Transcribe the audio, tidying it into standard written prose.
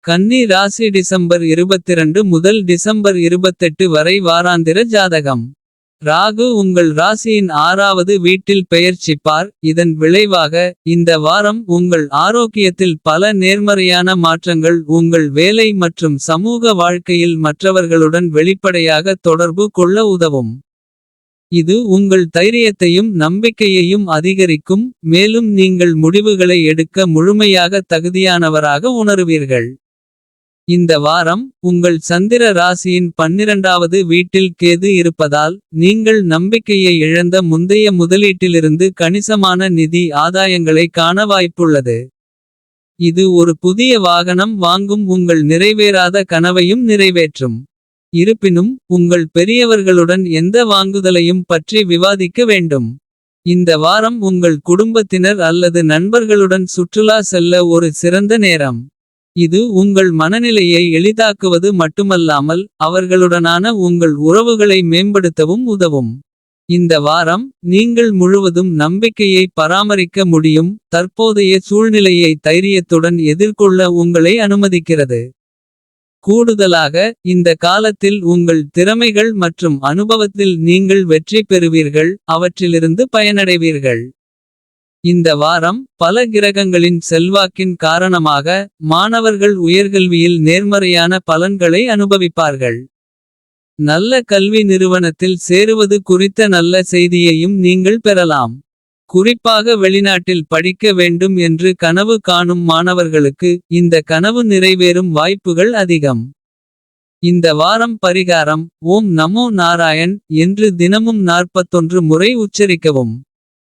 கன்னி ராசி டிசம்பர் 22 முதல் டிசம்பர் 28 வரை வாராந்திர ஜாதகம். ராகு உங்கள் ராசியின் 6வது வீட்டில் பெயர்ச்சிப்பார். இதன் விளைவாக இந்த வாரம் உங்கள் ஆரோக்கியத்தில் பல நேர்மறையான மாற்றங்கள். உங்கள் வேலை மற்றும் சமூக வாழ்க்கையில் மற்றவர்களுடன் வெளிப்படையாக தொடர்பு கொள்ள உதவும். இது உங்கள் தைரியத்தையும் நம்பிக்கையையும் அதிகரிக்கும். மேலும் நீங்கள் முடிவுகளை எடுக்க முழுமையாக தகுதியானவராக உணருவீர்கள். இந்த வாரம் உங்கள் சந்திர ராசியின் 12வது வீட்டில் கேது இருப்பதால். நீங்கள் நம்பிக்கையை இழந்த முந்தைய முதலீட்டிலிருந்து கணிசமான நிதி ஆதாயங்களை காண வாய்ப்புள்ளது. இது ஒரு புதிய வாகனம் வாங்கும் உங்கள் நிறைவேறாத கனவையும் நிறைவேற்றும். இருப்பினும் உங்கள் பெரியவர்களுடன் எந்த வாங்குதலையும் பற்றி விவாதிக்க வேண்டும். இந்த வாரம் உங்கள் குடும்பத்தினர் அல்லது நண்பர்களுடன் சுற்றுலா செல்ல ஒரு சிறந்த நேரம். இது உங்கள் மனநிலையை எளிதாக்குவது மட்டுமல்லாமல். அவர்களுடனான உங்கள் உறவுகளை மேம்படுத்தவும் உதவும். இந்த வாரம் நீங்கள் முழுவதும் நம்பிக்கையை பராமரிக்க முடியும். தற்போதைய சூழ்நிலையை தைரியத்துடன் எதிர்கொள்ள உங்களை அனுமதிக்கிறது. கூடுதலாக இந்த காலத்தில் உங்கள் திறமைகள் மற்றும் அனுபவத்தில் நீங்கள் வெற்றி பெறுவீர்கள். அவற்றிலிருந்து பயனடைவீர்கள். இந்த வாரம் பல கிரகங்களின் செல்வாக்கின் காரணமாக. மாணவர்கள் உயர்கல்வியில் நேர்மறையான பலன்களை அனுபவிப்பார்கள். நல்ல கல்வி நிறுவனத்தில் சேருவது குறித்த நல்ல செய்தியையும் நீங்கள் பெறலாம். குறிப்பாக வெளிநாட்டில் படிக்க வேண்டும் என்று கனவு காணும் மாணவர்களுக்கு. இந்த கனவு நிறைவேறும் வாய்ப்புகள் அதிகம். இந்த வாரம் பரிகாரம் ஓம் நமோ நாராயண் என்று தினமும் 41 முறை உச்சரிக்கவும்.